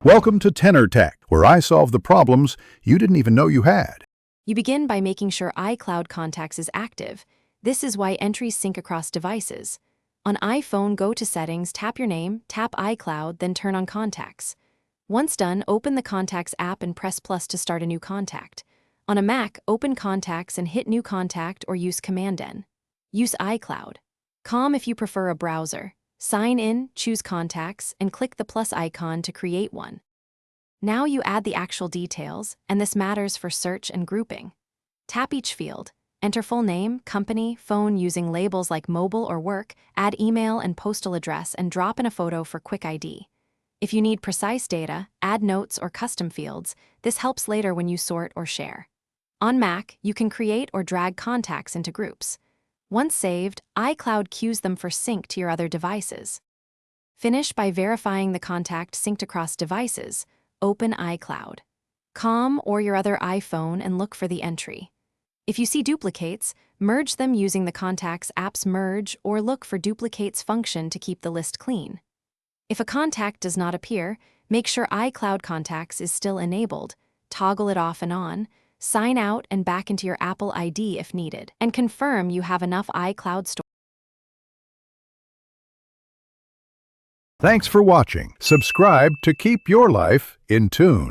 Welcome to Tenor Tech, where I solve the problems you didn't even know you had. You begin by making sure iCloud Contacts is active. This is why entries sync across devices. On iPhone, go to Settings, tap your name, tap iCloud, then turn on Contacts. Once done, open the Contacts app and press plus to start a new contact. On a Mac, open Contacts and hit New Contact or use Command-N. Use iCloud. Com if you prefer a browser. Sign in, choose Contacts, and click the plus icon to create one. Now you add the actual details, and this matters for search and grouping. Tap each field. Enter full name, company, phone using labels like mobile or work, add email and postal address, and drop in a photo for quick ID. If you need precise data, add notes or custom fields. This helps later when you sort or share. On Mac, you can create or drag contacts into groups. Once saved, iCloud queues them for sync to your other devices. Finish by verifying the contact synced across devices. Open iCloud. Com or your other iPhone and look for the entry. If you see duplicates, merge them using the Contacts app's merge or look for duplicates function to keep the list clean. If a contact does not appear, make sure iCloud Contacts is still enabled, toggle it off and on, sign out and back into your Apple ID if needed, and confirm you have enough iCloud storage. Thanks for watching. Subscribe to keep your life in tune.